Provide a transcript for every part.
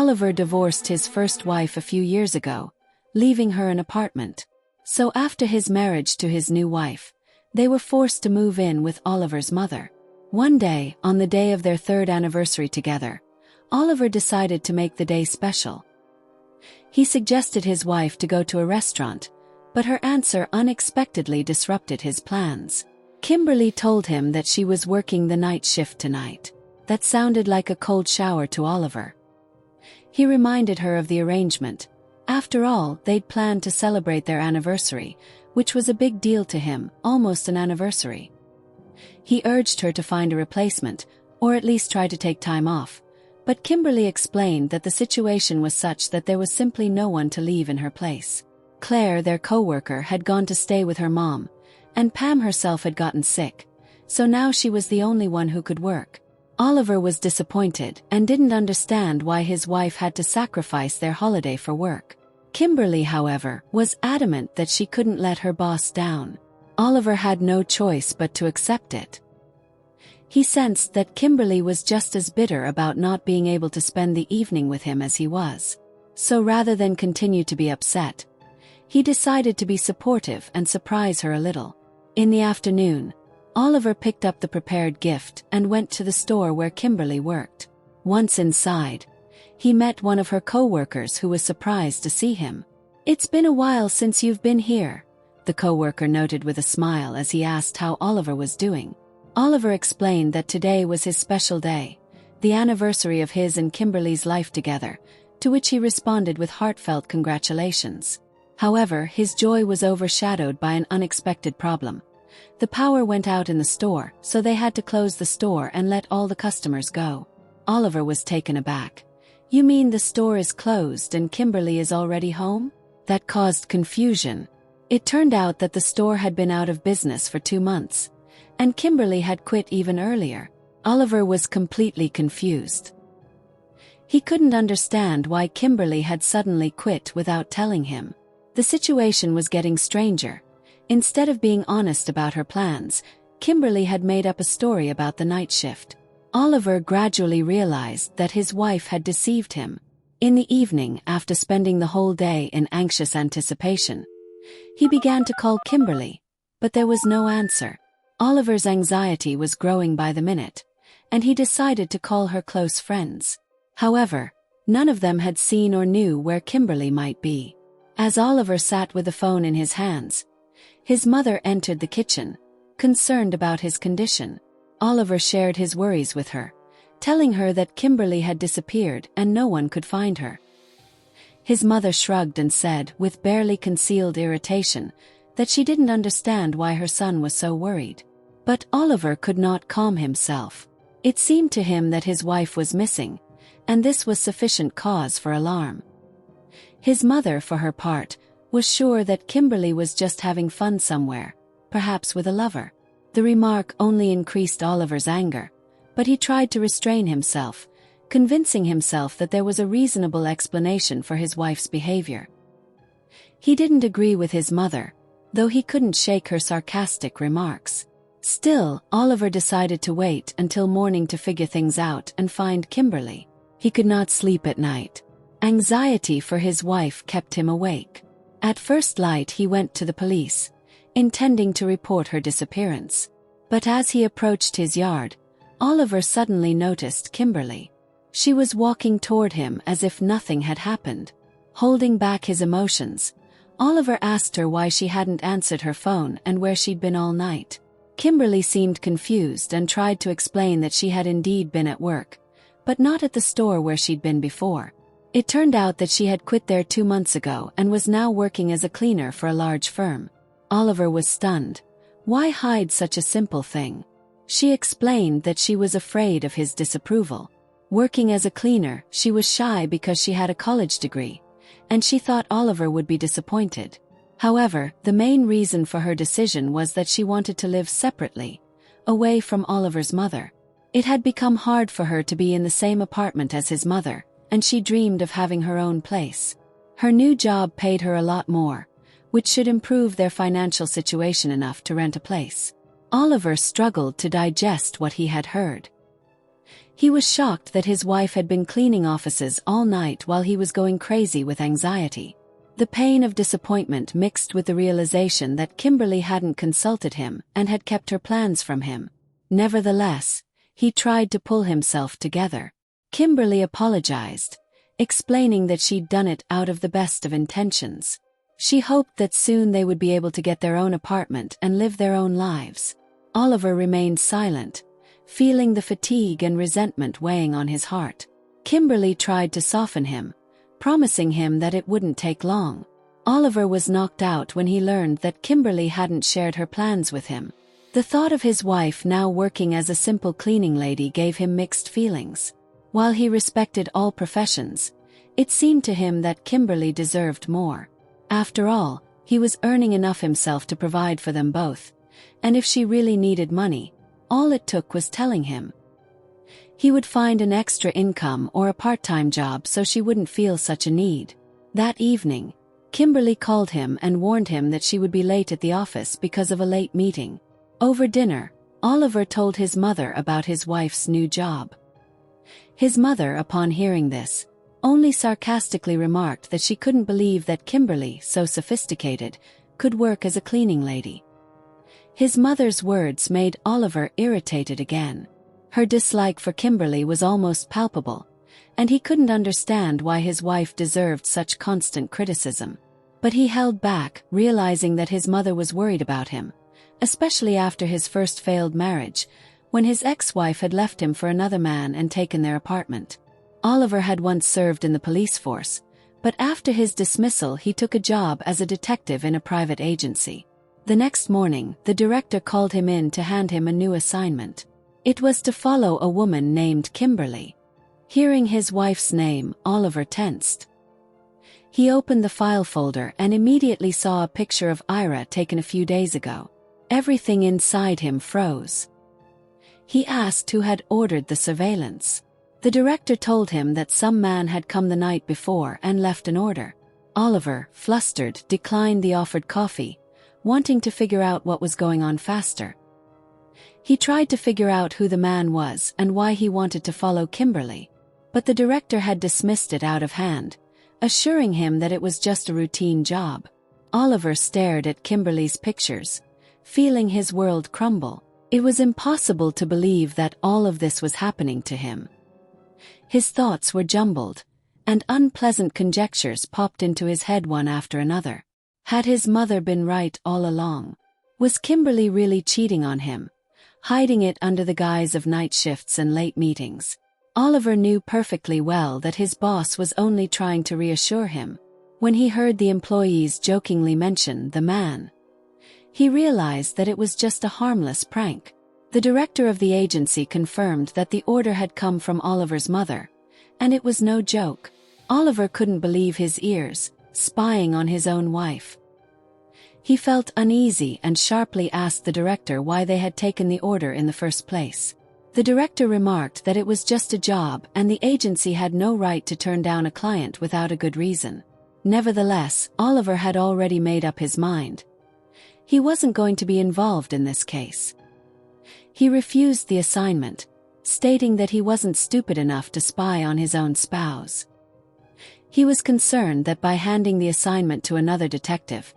Oliver divorced his first wife a few years ago, leaving her an apartment. So after his marriage to his new wife, they were forced to move in with Oliver's mother. One day, on the day of their third anniversary together, Oliver decided to make the day special. He suggested his wife to go to a restaurant, but her answer unexpectedly disrupted his plans. Kimberly told him that she was working the night shift tonight. That sounded like a cold shower to Oliver. He reminded her of the arrangement. After all, they'd planned to celebrate their anniversary, which was a big deal to him, almost an anniversary. He urged her to find a replacement, or at least try to take time off, but Kimberly explained that the situation was such that there was simply no one to leave in her place. Claire, their co-worker, had gone to stay with her mom, and Pam herself had gotten sick, so now she was the only one who could work. Oliver was disappointed and didn't understand why his wife had to sacrifice their holiday for work. Kimberly, however, was adamant that she couldn't let her boss down. Oliver had no choice but to accept it. He sensed that Kimberly was just as bitter about not being able to spend the evening with him as he was. So rather than continue to be upset, he decided to be supportive and surprise her a little. In the afternoon, Oliver picked up the prepared gift and went to the store where Kimberly worked. Once inside, he met one of her co-workers who was surprised to see him. "It's been a while since you've been here," the co-worker noted with a smile as he asked how Oliver was doing. Oliver explained that today was his special day, the anniversary of his and Kimberly's life together, to which he responded with heartfelt congratulations. However, his joy was overshadowed by an unexpected problem. The power went out in the store, so they had to close the store and let all the customers go. Oliver was taken aback. "You mean the store is closed and Kimberly is already home?" That caused confusion. It turned out that the store had been out of business for 2 months, and Kimberly had quit even earlier. Oliver was completely confused. He couldn't understand why Kimberly had suddenly quit without telling him. The situation was getting stranger. Instead of being honest about her plans, Kimberly had made up a story about the night shift. Oliver gradually realized that his wife had deceived him. In the evening, after spending the whole day in anxious anticipation, he began to call Kimberly, but there was no answer. Oliver's anxiety was growing by the minute, and he decided to call her close friends. However, none of them had seen or knew where Kimberly might be. As Oliver sat with the phone in his hands, his mother entered the kitchen, concerned about his condition. Oliver shared his worries with her, telling her that Kimberly had disappeared and no one could find her. His mother shrugged and said, with barely concealed irritation, that she didn't understand why her son was so worried. But Oliver could not calm himself. It seemed to him that his wife was missing, and this was sufficient cause for alarm. His mother, for her part, was sure that Kimberly was just having fun somewhere, perhaps with a lover. The remark only increased Oliver's anger, but he tried to restrain himself, convincing himself that there was a reasonable explanation for his wife's behavior. He didn't agree with his mother, though he couldn't shake her sarcastic remarks. Still, Oliver decided to wait until morning to figure things out and find Kimberly. He could not sleep at night. Anxiety for his wife kept him awake. At first light he went to the police, intending to report her disappearance. But as he approached his yard, Oliver suddenly noticed Kimberly. She was walking toward him as if nothing had happened. Holding back his emotions, Oliver asked her why she hadn't answered her phone and where she'd been all night. Kimberly seemed confused and tried to explain that she had indeed been at work, but not at the store where she'd been before. It turned out that she had quit there 2 months ago and was now working as a cleaner for a large firm. Oliver was stunned. Why hide such a simple thing? She explained that she was afraid of his disapproval. Working as a cleaner, she was shy because she had a college degree, and she thought Oliver would be disappointed. However, the main reason for her decision was that she wanted to live separately, away from Oliver's mother. It had become hard for her to be in the same apartment as his mother, and she dreamed of having her own place. Her new job paid her a lot more, which should improve their financial situation enough to rent a place. Oliver struggled to digest what he had heard. He was shocked that his wife had been cleaning offices all night while he was going crazy with anxiety. The pain of disappointment mixed with the realization that Kimberly hadn't consulted him and had kept her plans from him. Nevertheless, he tried to pull himself together. Kimberly apologized, explaining that she'd done it out of the best of intentions. She hoped that soon they would be able to get their own apartment and live their own lives. Oliver remained silent, feeling the fatigue and resentment weighing on his heart. Kimberly tried to soften him, promising him that it wouldn't take long. Oliver was knocked out when he learned that Kimberly hadn't shared her plans with him. The thought of his wife now working as a simple cleaning lady gave him mixed feelings. While he respected all professions, it seemed to him that Kimberly deserved more. After all, he was earning enough himself to provide for them both, and if she really needed money, all it took was telling him. He would find an extra income or a part-time job so she wouldn't feel such a need. That evening, Kimberly called him and warned him that she would be late at the office because of a late meeting. Over dinner, Oliver told his mother about his wife's new job. His mother, upon hearing this, only sarcastically remarked that she couldn't believe that Kimberly, so sophisticated, could work as a cleaning lady. His mother's words made Oliver irritated again. Her dislike for Kimberly was almost palpable, and he couldn't understand why his wife deserved such constant criticism. But he held back, realizing that his mother was worried about him, especially after his first failed marriage, when his ex-wife had left him for another man and taken their apartment. Oliver had once served in the police force, but after his dismissal he took a job as a detective in a private agency. The next morning, the director called him in to hand him a new assignment. It was to follow a woman named Kimberly. Hearing his wife's name, Oliver tensed. He opened the file folder and immediately saw a picture of Ira taken a few days ago. Everything inside him froze. He asked who had ordered the surveillance. The director told him that some man had come the night before and left an order. Oliver, flustered, declined the offered coffee, wanting to figure out what was going on faster. He tried to figure out who the man was and why he wanted to follow Kimberly, but the director had dismissed it out of hand, assuring him that it was just a routine job. Oliver stared at Kimberly's pictures, feeling his world crumble. It was impossible to believe that all of this was happening to him. His thoughts were jumbled, and unpleasant conjectures popped into his head one after another. Had his mother been right all along? Was Kimberly really cheating on him, hiding it under the guise of night shifts and late meetings? Oliver knew perfectly well that his boss was only trying to reassure him. When he heard the employees jokingly mention the man, he realized that it was just a harmless prank. The director of the agency confirmed that the order had come from Oliver's mother, and it was no joke. Oliver couldn't believe his ears, spying on his own wife. He felt uneasy and sharply asked the director why they had taken the order in the first place. The director remarked that it was just a job and the agency had no right to turn down a client without a good reason. Nevertheless, Oliver had already made up his mind. He wasn't going to be involved in this case. He refused the assignment, stating that he wasn't stupid enough to spy on his own spouse. He was concerned that by handing the assignment to another detective,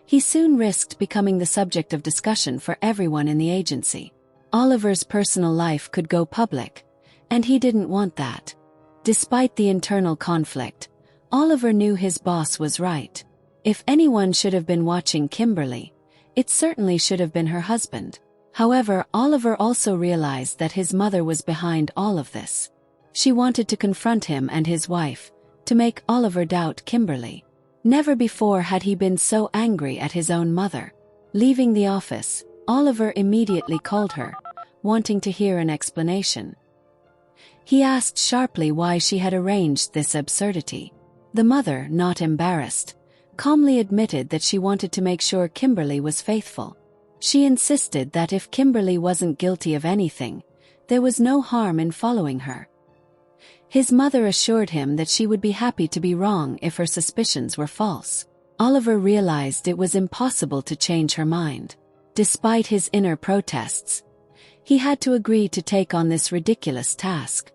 he soon risked becoming the subject of discussion for everyone in the agency. Oliver's personal life could go public, and he didn't want that. Despite the internal conflict, Oliver knew his boss was right. If anyone should have been watching Kimberly, it certainly should have been her husband. However, Oliver also realized that his mother was behind all of this. She wanted to confront him and his wife, to make Oliver doubt Kimberly. Never before had he been so angry at his own mother. Leaving the office, Oliver immediately called her, wanting to hear an explanation. He asked sharply why she had arranged this absurdity. The mother, not embarrassed, calmly admitted that she wanted to make sure Kimberly was faithful. She insisted that if Kimberly wasn't guilty of anything, there was no harm in following her. His mother assured him that she would be happy to be wrong if her suspicions were false. Oliver realized it was impossible to change her mind. Despite his inner protests, He had to agree to take on this ridiculous task.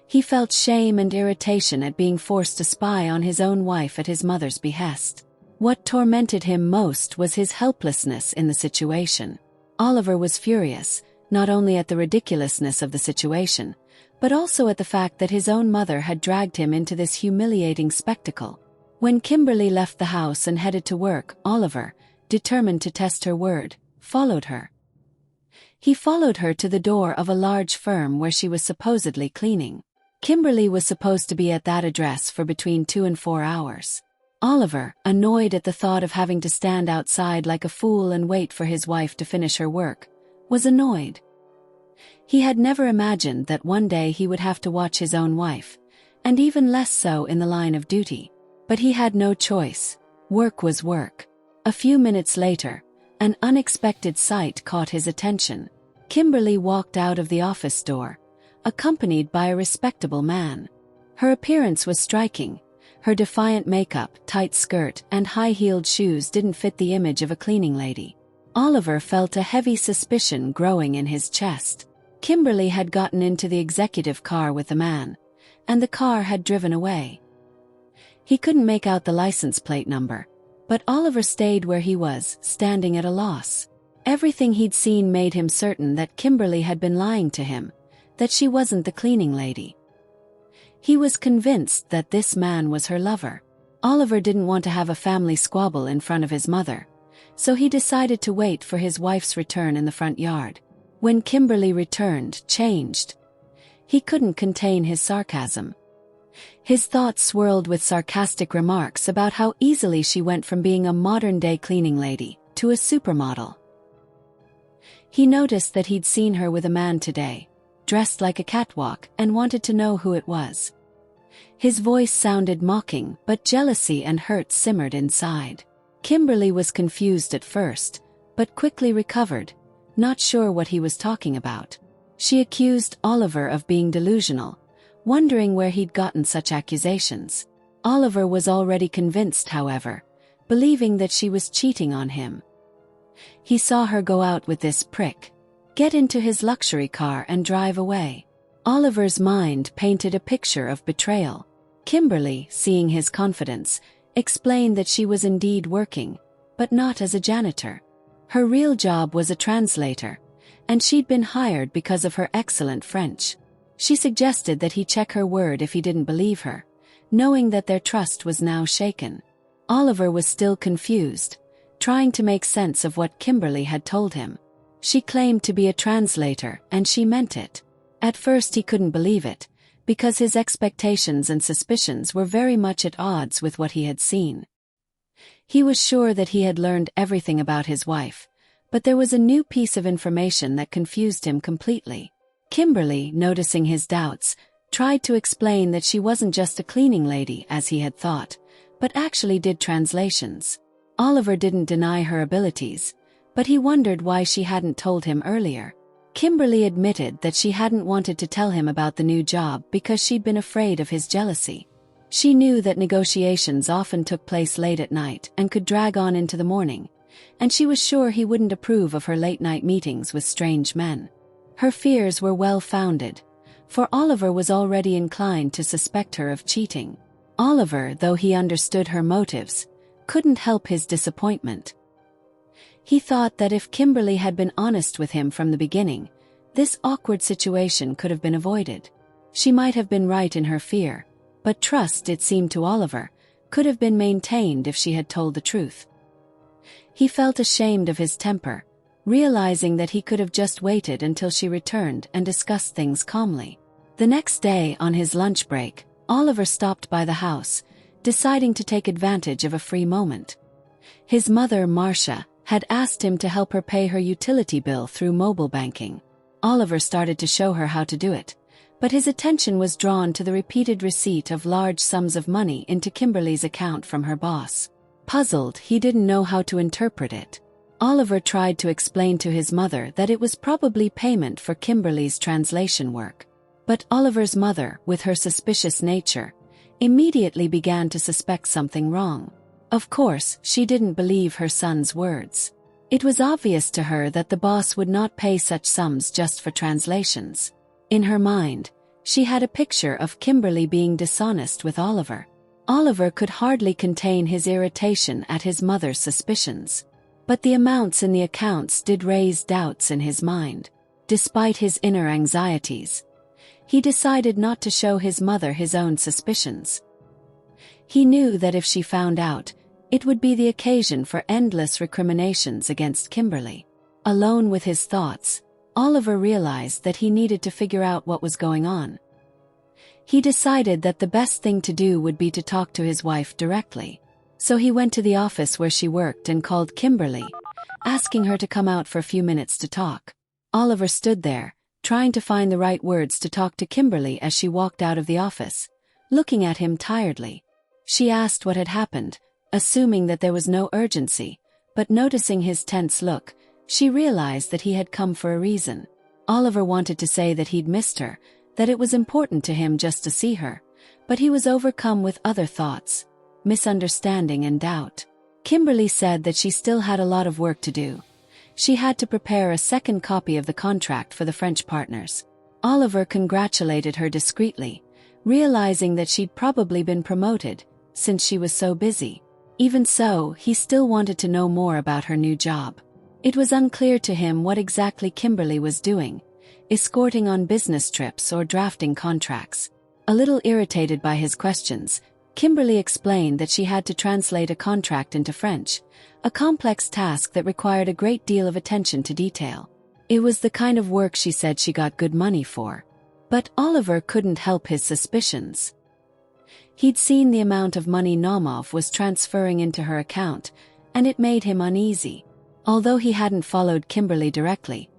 He felt shame and irritation at being forced to spy on his own wife at his mother's behest. What tormented him most was his helplessness in the situation. Oliver was furious, not only at the ridiculousness of the situation, but also at the fact that his own mother had dragged him into this humiliating spectacle. When Kimberly left the house and headed to work, Oliver, determined to test her word, followed her. He followed her to the door of a large firm where she was supposedly cleaning. Kimberly was supposed to be at that address for between 2 and 4 hours. Oliver, annoyed at the thought of having to stand outside like a fool and wait for his wife to finish her work, was annoyed. He had never imagined that one day he would have to watch his own wife, and even less so in the line of duty. But he had no choice. Work was work. A few minutes later, an unexpected sight caught his attention. Kimberly walked out of the office door, accompanied by a respectable man. Her appearance was striking. Her defiant makeup, tight skirt, and high-heeled shoes didn't fit the image of a cleaning lady. Oliver felt a heavy suspicion growing in his chest. Kimberly had gotten into the executive car with the man, and the car had driven away. He couldn't make out the license plate number, but Oliver stayed where he was, standing at a loss. Everything he'd seen made him certain that Kimberly had been lying to him, that she wasn't the cleaning lady. He was convinced that this man was her lover. Oliver didn't want to have a family squabble in front of his mother, so he decided to wait for his wife's return in the front yard. When Kimberly returned, changed, he couldn't contain his sarcasm. His thoughts swirled with sarcastic remarks about how easily she went from being a modern-day cleaning lady to a supermodel. He noticed that he'd seen her with a man today, dressed like a catwalk, and wanted to know who it was. His voice sounded mocking, but jealousy and hurt simmered inside. Kimberly was confused at first, but quickly recovered, not sure what he was talking about. She accused Oliver of being delusional, wondering where he'd gotten such accusations. Oliver was already convinced, however, believing that she was cheating on him. He saw her go out with this prick, get into his luxury car and drive away. Oliver's mind painted a picture of betrayal. Kimberly, seeing his confidence, explained that she was indeed working, but not as a janitor. Her real job was a translator, and she'd been hired because of her excellent French. She suggested that he check her word if he didn't believe her, knowing that their trust was now shaken. Oliver was still confused, trying to make sense of what Kimberly had told him. She claimed to be a translator, and she meant it. At first he couldn't believe it, because his expectations and suspicions were very much at odds with what he had seen. He was sure that he had learned everything about his wife, but there was a new piece of information that confused him completely. Kimberly, noticing his doubts, tried to explain that she wasn't just a cleaning lady as he had thought, but actually did translations. Oliver didn't deny her abilities, but he wondered why she hadn't told him earlier. Kimberly admitted that she hadn't wanted to tell him about the new job because she'd been afraid of his jealousy. She knew that negotiations often took place late at night and could drag on into the morning, and she was sure he wouldn't approve of her late-night meetings with strange men. Her fears were well-founded, for Oliver was already inclined to suspect her of cheating. Oliver, though he understood her motives, couldn't help his disappointment. He thought that if Kimberly had been honest with him from the beginning, this awkward situation could have been avoided. She might have been right in her fear, but trust, it seemed to Oliver, could have been maintained if she had told the truth. He felt ashamed of his temper, realizing that he could have just waited until she returned and discussed things calmly. The next day, on his lunch break, Oliver stopped by the house, deciding to take advantage of a free moment. His mother, Marcia, had asked him to help her pay her utility bill through mobile banking. Oliver started to show her how to do it, but his attention was drawn to the repeated receipt of large sums of money into Kimberly's account from her boss. Puzzled, he didn't know how to interpret it. Oliver tried to explain to his mother that it was probably payment for Kimberly's translation work. But Oliver's mother, with her suspicious nature, immediately began to suspect something wrong. Of course, she didn't believe her son's words. It was obvious to her that the boss would not pay such sums just for translations. In her mind, she had a picture of Kimberly being dishonest with Oliver. Oliver could hardly contain his irritation at his mother's suspicions. But the amounts in the accounts did raise doubts in his mind. Despite his inner anxieties, he decided not to show his mother his own suspicions. He knew that if she found out, it would be the occasion for endless recriminations against Kimberly. Alone with his thoughts, Oliver realized that he needed to figure out what was going on. He decided that the best thing to do would be to talk to his wife directly. So he went to the office where she worked and called Kimberly, asking her to come out for a few minutes to talk. Oliver stood there, trying to find the right words to talk to Kimberly as she walked out of the office, looking at him tiredly. She asked what had happened, assuming that there was no urgency, but noticing his tense look, she realized that he had come for a reason. Oliver wanted to say that he'd missed her, that it was important to him just to see her, but he was overcome with other thoughts, misunderstanding and doubt. Kimberly said that she still had a lot of work to do. She had to prepare a second copy of the contract for the French partners. Oliver congratulated her discreetly, realizing that she'd probably been promoted, since she was so busy. Even so, he still wanted to know more about her new job. It was unclear to him what exactly Kimberly was doing, escorting on business trips or drafting contracts. A little irritated by his questions, Kimberly explained that she had to translate a contract into French, a complex task that required a great deal of attention to detail. It was the kind of work she said she got good money for. But Oliver couldn't help his suspicions. He'd seen the amount of money Naumov was transferring into her account, and it made him uneasy. Although he hadn't followed Kimberly directly,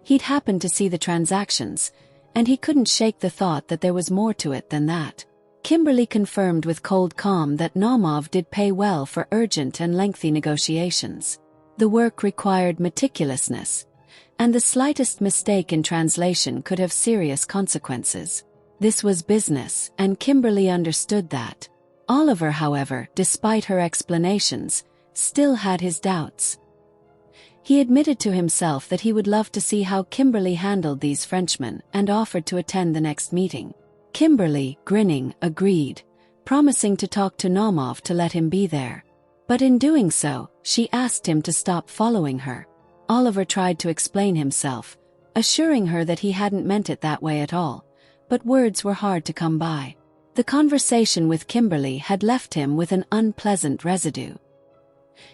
he'd happened to see the transactions, and he couldn't shake the thought that there was more to it than that. Kimberly confirmed with cold calm that Naumov did pay well for urgent and lengthy negotiations. The work required meticulousness, and the slightest mistake in translation could have serious consequences. This was business, and Kimberly understood that. Oliver, however, despite her explanations, still had his doubts. He admitted to himself that he would love to see how Kimberly handled these Frenchmen and offered to attend the next meeting. Kimberly, grinning, agreed, promising to talk to Naumov to let him be there. But in doing so, she asked him to stop following her. Oliver tried to explain himself, assuring her that he hadn't meant it that way at all, but words were hard to come by. The conversation with Kimberly had left him with an unpleasant residue.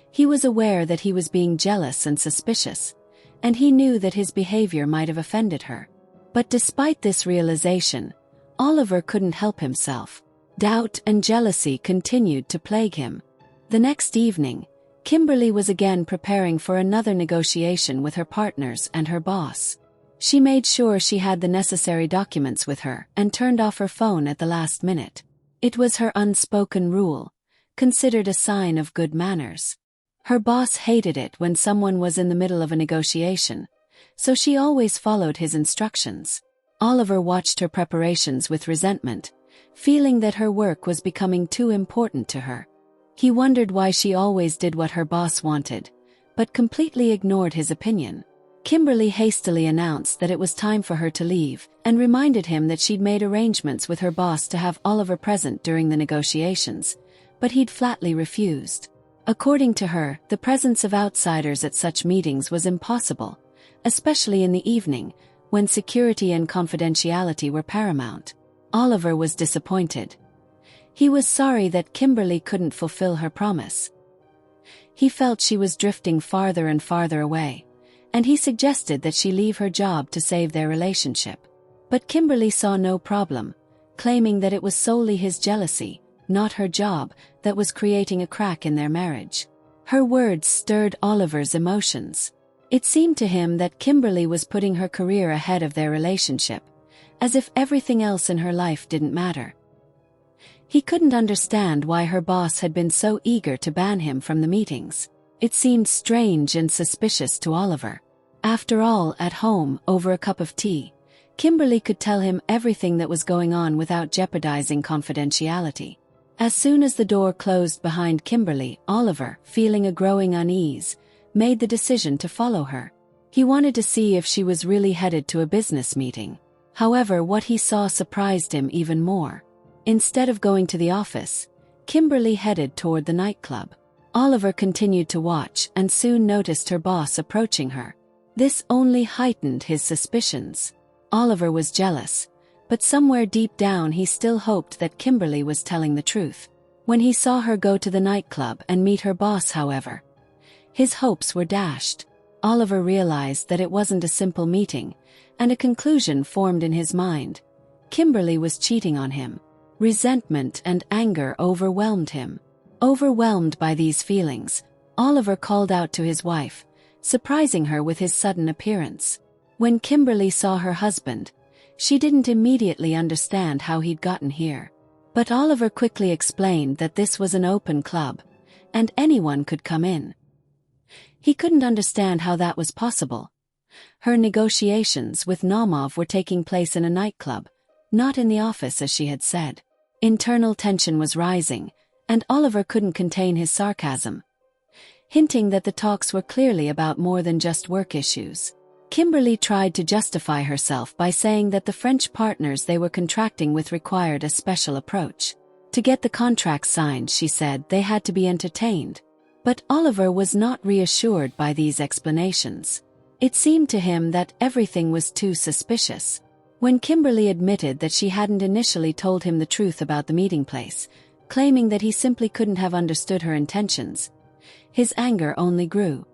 He was aware that he was being jealous and suspicious, and he knew that his behavior might have offended her. But despite this realization, Oliver couldn't help himself. Doubt and jealousy continued to plague him. The next evening, Kimberly was again preparing for another negotiation with her partners and her boss. She made sure she had the necessary documents with her and turned off her phone at the last minute. It was her unspoken rule, considered a sign of good manners. Her boss hated it when someone was in the middle of a negotiation, so she always followed his instructions. Oliver watched her preparations with resentment, feeling that her work was becoming too important to her. He wondered why she always did what her boss wanted, but completely ignored his opinion. Kimberly hastily announced that it was time for her to leave, and reminded him that she'd made arrangements with her boss to have Oliver present during the negotiations, but he'd flatly refused. According to her, the presence of outsiders at such meetings was impossible, especially in the evening, when security and confidentiality were paramount. Oliver was disappointed. He was sorry that Kimberly couldn't fulfill her promise. He felt she was drifting farther and farther away, and he suggested that she leave her job to save their relationship. But Kimberly saw no problem, claiming that it was solely his jealousy, not her job, that was creating a crack in their marriage. Her words stirred Oliver's emotions. It seemed to him that Kimberly was putting her career ahead of their relationship, as if everything else in her life didn't matter. He couldn't understand why her boss had been so eager to ban him from the meetings. It seemed strange and suspicious to Oliver. After all, at home, over a cup of tea, Kimberly could tell him everything that was going on without jeopardizing confidentiality. As soon as the door closed behind Kimberly, Oliver, feeling a growing unease, made the decision to follow her. He wanted to see if she was really headed to a business meeting. However, what he saw surprised him even more. Instead of going to the office, Kimberly headed toward the nightclub. Oliver continued to watch and soon noticed her boss approaching her. This only heightened his suspicions. Oliver was jealous, but somewhere deep down he still hoped that Kimberly was telling the truth. When he saw her go to the nightclub and meet her boss, however, his hopes were dashed. Oliver realized that it wasn't a simple meeting, and a conclusion formed in his mind. Kimberly was cheating on him. Resentment and anger overwhelmed him. Overwhelmed by these feelings, Oliver called out to his wife, surprising her with his sudden appearance. When Kimberly saw her husband, she didn't immediately understand how he'd gotten here. But Oliver quickly explained that this was an open club, and anyone could come in. He couldn't understand how that was possible. Her negotiations with Naumov were taking place in a nightclub, not in the office as she had said. Internal tension was rising, and Oliver couldn't contain his sarcasm, hinting that the talks were clearly about more than just work issues. Kimberly tried to justify herself by saying that the French partners they were contracting with required a special approach. To get the contract signed, she said, they had to be entertained. But Oliver was not reassured by these explanations. It seemed to him that everything was too suspicious. When Kimberly admitted that she hadn't initially told him the truth about the meeting place, claiming that he simply couldn't have understood her intentions, his anger only grew.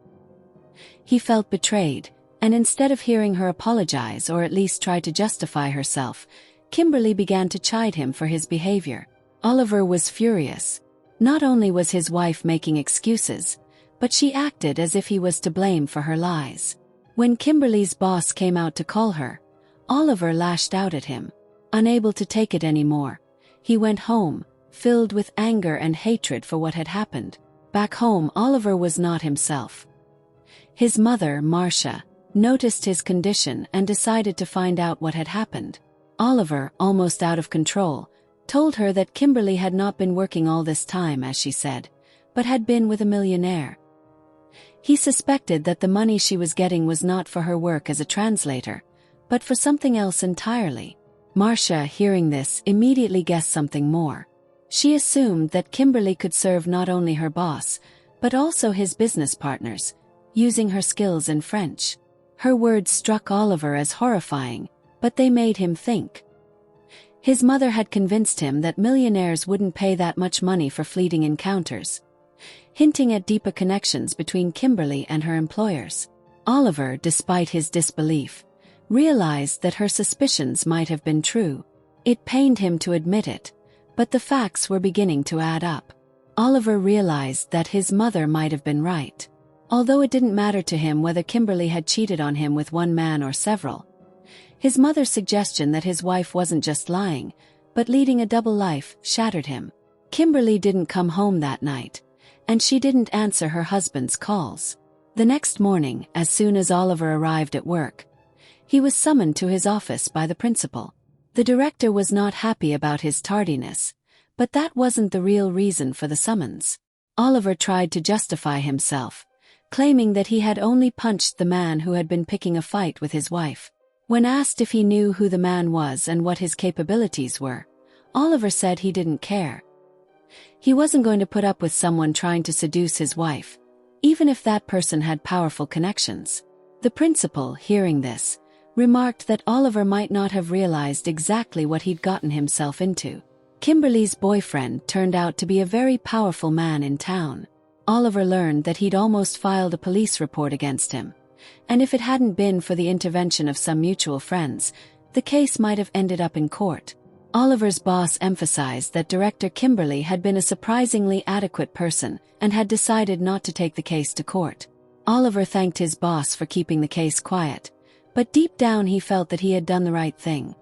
He felt betrayed, and instead of hearing her apologize or at least try to justify herself, Kimberly began to chide him for his behavior. Oliver was furious. Not only was his wife making excuses, but she acted as if he was to blame for her lies. When Kimberly's boss came out to call her, Oliver lashed out at him. Unable to take it anymore, he went home, filled with anger and hatred for what had happened. Back home, Oliver was not himself. His mother, Marcia, noticed his condition and decided to find out what had happened. Oliver, almost out of control, told her that Kimberly had not been working all this time, as she said, but had been with a millionaire. He suspected that the money she was getting was not for her work as a translator, but for something else entirely. Marcia, hearing this, immediately guessed something more. She assumed that Kimberly could serve not only her boss, but also his business partners, using her skills in French. Her words struck Oliver as horrifying, but they made him think. His mother had convinced him that millionaires wouldn't pay that much money for fleeting encounters, hinting at deeper connections between Kimberly and her employers. Oliver, despite his disbelief, realized that her suspicions might have been true. It pained him to admit it, but the facts were beginning to add up. Oliver realized that his mother might have been right. Although it didn't matter to him whether Kimberly had cheated on him with one man or several, his mother's suggestion that his wife wasn't just lying, but leading a double life, shattered him. Kimberly didn't come home that night, and she didn't answer her husband's calls. The next morning, as soon as Oliver arrived at work, he was summoned to his office by the principal. The director was not happy about his tardiness, but that wasn't the real reason for the summons. Oliver tried to justify himself, claiming that he had only punched the man who had been picking a fight with his wife. When asked if he knew who the man was and what his capabilities were, Oliver said he didn't care. He wasn't going to put up with someone trying to seduce his wife, even if that person had powerful connections. The principal, hearing this, remarked that Oliver might not have realized exactly what he'd gotten himself into. Kimberly's boyfriend turned out to be a very powerful man in town. Oliver learned that he'd almost filed a police report against him, and if it hadn't been for the intervention of some mutual friends, the case might have ended up in court. Oliver's boss emphasized that Director Kimberly had been a surprisingly adequate person and had decided not to take the case to court. Oliver thanked his boss for keeping the case quiet, but deep down he felt that he had done the right thing.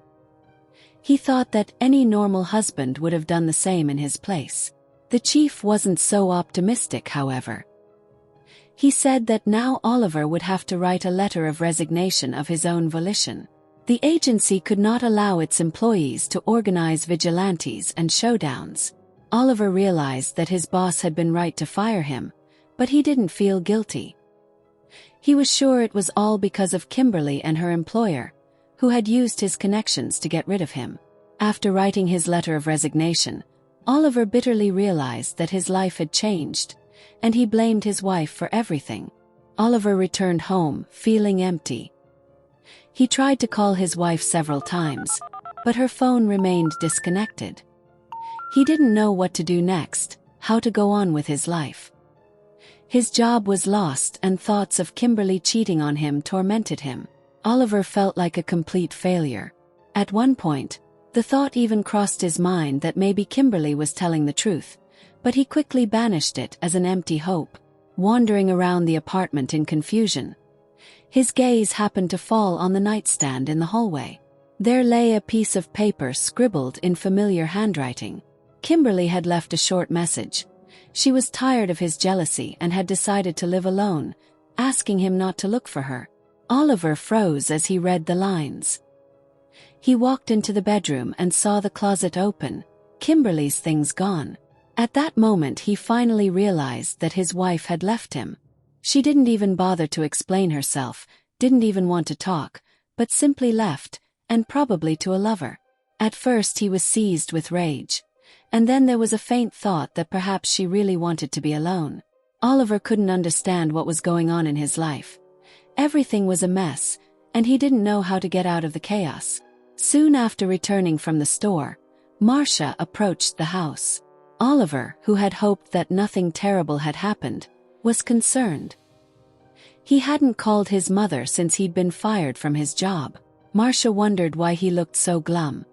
He thought that any normal husband would have done the same in his place. The chief wasn't so optimistic, however. He said that now Oliver would have to write a letter of resignation of his own volition. The agency could not allow its employees to organize vigilantes and showdowns. Oliver realized that his boss had been right to fire him, but he didn't feel guilty. He was sure it was all because of Kimberly and her employer, who had used his connections to get rid of him. After writing his letter of resignation, Oliver bitterly realized that his life had changed, and he blamed his wife for everything. Oliver returned home, feeling empty. He tried to call his wife several times, but her phone remained disconnected. He didn't know what to do next, how to go on with his life. His job was lost and thoughts of Kimberly cheating on him tormented him. Oliver felt like a complete failure. At one point, the thought even crossed his mind that maybe Kimberly was telling the truth, but he quickly banished it as an empty hope. Wandering around the apartment in confusion, his gaze happened to fall on the nightstand in the hallway. There lay a piece of paper scribbled in familiar handwriting. Kimberly had left a short message. She was tired of his jealousy and had decided to live alone, asking him not to look for her. Oliver froze as he read the lines. He walked into the bedroom and saw the closet open, Kimberly's things gone. At that moment he finally realized that his wife had left him. She didn't even bother to explain herself, didn't even want to talk, but simply left, and probably to a lover. At first he was seized with rage. And then there was a faint thought that perhaps she really wanted to be alone. Oliver couldn't understand what was going on in his life. Everything was a mess, and he didn't know how to get out of the chaos. Soon after returning from the store, Marcia approached the house. Oliver, who had hoped that nothing terrible had happened, was concerned. He hadn't called his mother since he'd been fired from his job. Marcia wondered why he looked so glum.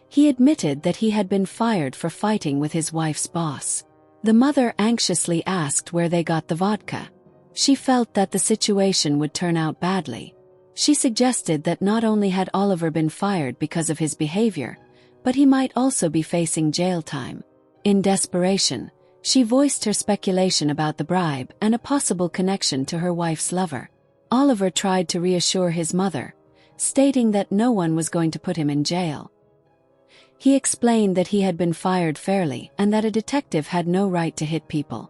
He admitted that he had been fired for fighting with his wife's boss. The mother anxiously asked where they got the vodka. She felt that the situation would turn out badly. She suggested that not only had Oliver been fired because of his behavior, but he might also be facing jail time. In desperation, she voiced her speculation about the bribe and a possible connection to her wife's lover. Oliver tried to reassure his mother, stating that no one was going to put him in jail. He explained that he had been fired fairly and that a detective had no right to hit people.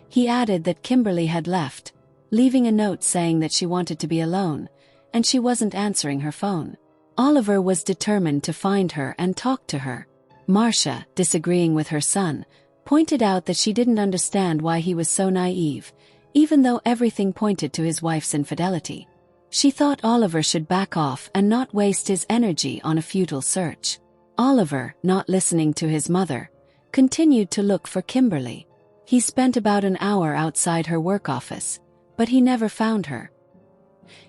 He added that Kimberly had left, leaving a note saying that she wanted to be alone, and she wasn't answering her phone. Oliver was determined to find her and talk to her. Marcia, disagreeing with her son, pointed out that she didn't understand why he was so naive, even though everything pointed to his wife's infidelity. She thought Oliver should back off and not waste his energy on a futile search. Oliver, not listening to his mother, continued to look for Kimberly. He spent about an hour outside her work office, but he never found her.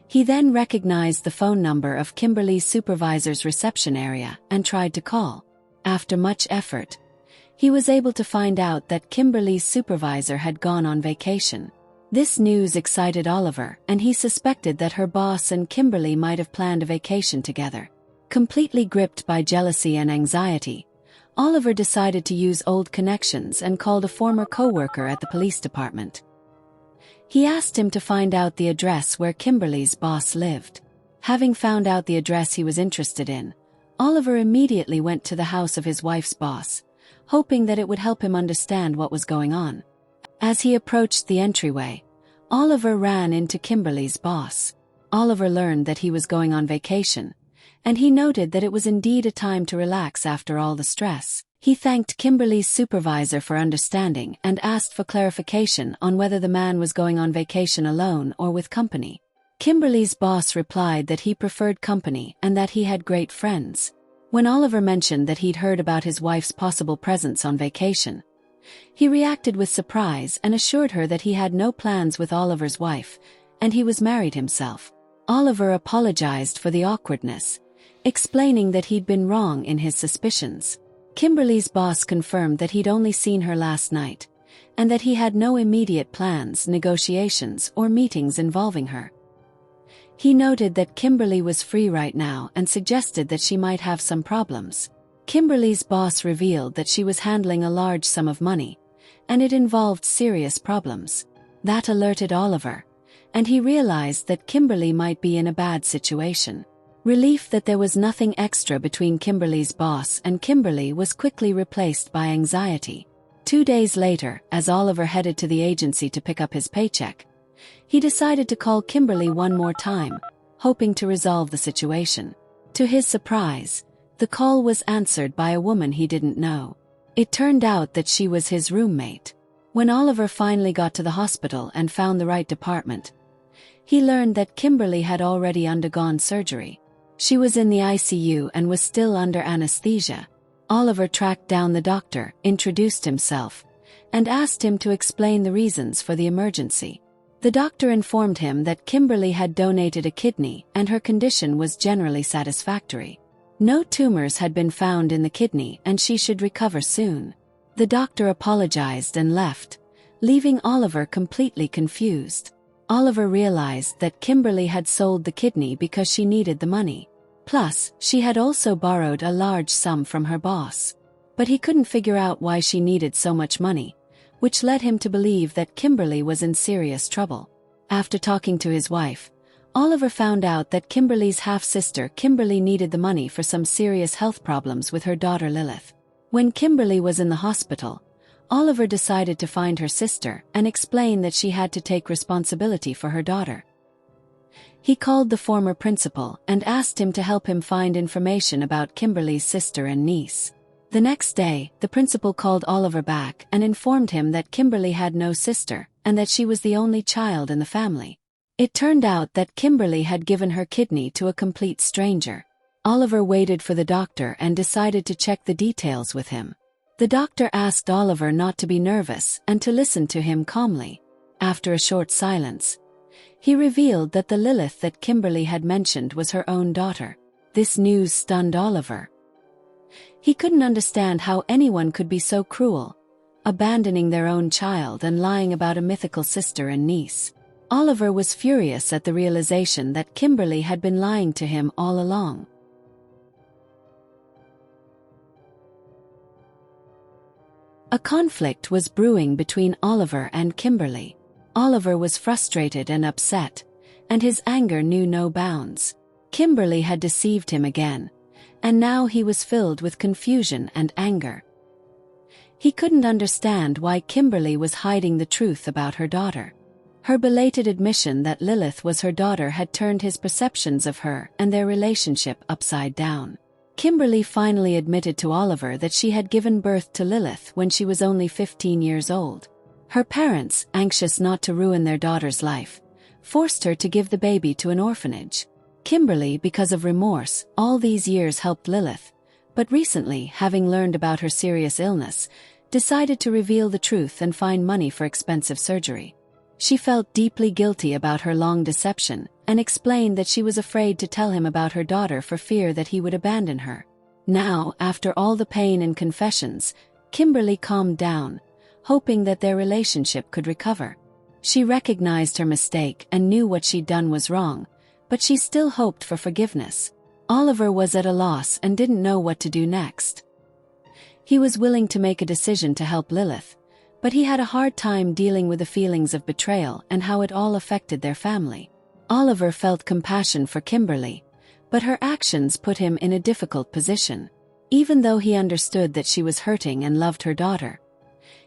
He then recognized the phone number of Kimberly's supervisor's reception area and tried to call. After much effort, he was able to find out that Kimberly's supervisor had gone on vacation. This news excited Oliver, and he suspected that her boss and Kimberly might have planned a vacation together. Completely gripped by jealousy and anxiety, Oliver decided to use old connections and called a former co-worker at the police department. He asked him to find out the address where Kimberly's boss lived. Having found out the address he was interested in, Oliver immediately went to the house of his wife's boss, hoping that it would help him understand what was going on. As he approached the entryway, Oliver ran into Kimberly's boss. Oliver learned that he was going on vacation, and he noted that it was indeed a time to relax after all the stress. He thanked Kimberly's supervisor for understanding and asked for clarification on whether the man was going on vacation alone or with company. Kimberly's boss replied that he preferred company and that he had great friends. When Oliver mentioned that he'd heard about his wife's possible presence on vacation, he reacted with surprise and assured her that he had no plans with Oliver's wife, and he was married himself. Oliver apologized for the awkwardness, explaining that he'd been wrong in his suspicions. Kimberly's boss confirmed that he'd only seen her last night, and that he had no immediate plans, negotiations, or meetings involving her. He noted that Kimberly was free right now and suggested that she might have some problems. Kimberly's boss revealed that she was handling a large sum of money, and it involved serious problems. That alerted Oliver, and he realized that Kimberly might be in a bad situation. Relief that there was nothing extra between Kimberly's boss and Kimberly was quickly replaced by anxiety. 2 days later, as Oliver headed to the agency to pick up his paycheck, He decided to call Kimberly one more time, hoping to resolve the situation. To his surprise, the call was answered by a woman he didn't know. It turned out that she was his roommate. When Oliver finally got to the hospital and found the right department, he learned that Kimberly had already undergone surgery. She was in the ICU and was still under anesthesia. Oliver tracked down the doctor, introduced himself, and asked him to explain the reasons for the emergency. The doctor informed him that Kimberly had donated a kidney and her condition was generally satisfactory. No tumors had been found in the kidney and she should recover soon. The doctor apologized and left, leaving Oliver completely confused. Oliver realized that Kimberly had sold the kidney because she needed the money. Plus, she had also borrowed a large sum from her boss. But he couldn't figure out why she needed so much money, which led him to believe that Kimberly was in serious trouble. After talking to his wife, Oliver found out that Kimberly's half-sister Kimberly needed the money for some serious health problems with her daughter Lilith. When Kimberly was in the hospital, Oliver decided to find her sister and explain that she had to take responsibility for her daughter. He called the former principal and asked him to help him find information about Kimberly's sister and niece. The next day, the principal called Oliver back and informed him that Kimberly had no sister and that she was the only child in the family. It turned out that Kimberly had given her kidney to a complete stranger. Oliver waited for the doctor and decided to check the details with him. The doctor asked Oliver not to be nervous and to listen to him calmly. After a short silence, he revealed that the Lilith that Kimberly had mentioned was her own daughter. This news stunned Oliver. He couldn't understand how anyone could be so cruel, abandoning their own child and lying about a mythical sister and niece. Oliver was furious at the realization that Kimberly had been lying to him all along. A conflict was brewing between Oliver and Kimberly. Oliver was frustrated and upset, and his anger knew no bounds. Kimberly had deceived him again, and now he was filled with confusion and anger. He couldn't understand why Kimberly was hiding the truth about her daughter. Her belated admission that Lilith was her daughter had turned his perceptions of her and their relationship upside down. Kimberly finally admitted to Oliver that she had given birth to Lilith when she was only 15 years old. Her parents, anxious not to ruin their daughter's life, forced her to give the baby to an orphanage. Kimberly, because of remorse, all these years helped Lilith, but recently, having learned about her serious illness, decided to reveal the truth and find money for expensive surgery. She felt deeply guilty about her long deception and explained that she was afraid to tell him about her daughter for fear that he would abandon her. Now, after all the pain and confessions, Kimberly calmed down, hoping that their relationship could recover. She recognized her mistake and knew what she'd done was wrong, but she still hoped for forgiveness. Oliver was at a loss and didn't know what to do next. He was willing to make a decision to help Lilith, but he had a hard time dealing with the feelings of betrayal and how it all affected their family. Oliver felt compassion for Kimberly, but her actions put him in a difficult position. Even though he understood that she was hurting and loved her daughter,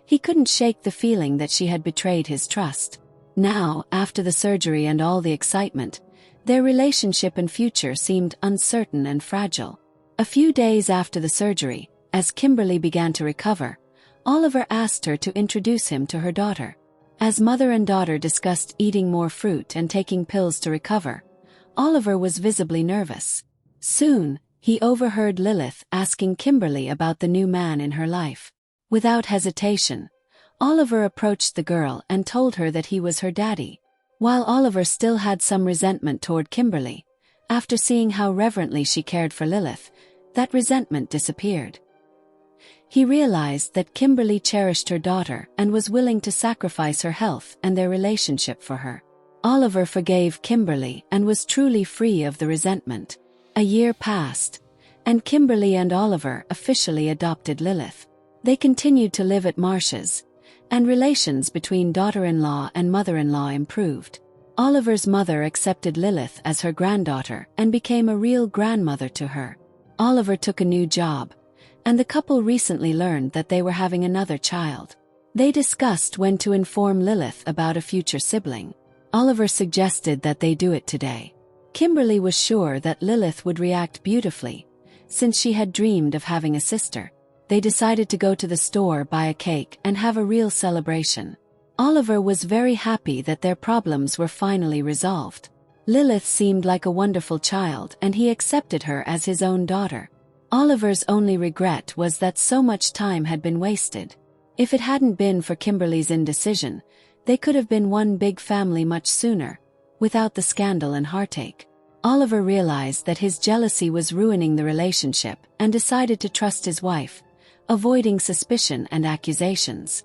he couldn't shake the feeling that she had betrayed his trust. Now, after the surgery and all the excitement, their relationship and future seemed uncertain and fragile. A few days after the surgery, as Kimberly began to recover, Oliver asked her to introduce him to her daughter. As mother and daughter discussed eating more fruit and taking pills to recover, Oliver was visibly nervous. Soon, he overheard Lilith asking Kimberly about the new man in her life. Without hesitation, Oliver approached the girl and told her that he was her daddy. While Oliver still had some resentment toward Kimberly, after seeing how reverently she cared for Lilith, that resentment disappeared. He realized that Kimberly cherished her daughter and was willing to sacrifice her health and their relationship for her. Oliver forgave Kimberly and was truly free of the resentment. A year passed, and Kimberly and Oliver officially adopted Lilith. They continued to live at Marsh's, and relations between daughter-in-law and mother-in-law improved. Oliver's mother accepted Lilith as her granddaughter and became a real grandmother to her. Oliver took a new job, and the couple recently learned that they were having another child. They discussed when to inform Lilith about a future sibling. Oliver suggested that they do it today. Kimberly was sure that Lilith would react beautifully, since she had dreamed of having a sister. They decided to go to the store, buy a cake, and have a real celebration. Oliver was very happy that their problems were finally resolved. Lilith seemed like a wonderful child, and he accepted her as his own daughter. Oliver's only regret was that so much time had been wasted. If it hadn't been for Kimberly's indecision, they could have been one big family much sooner, without the scandal and heartache. Oliver realized that his jealousy was ruining the relationship and decided to trust his wife, avoiding suspicion and accusations.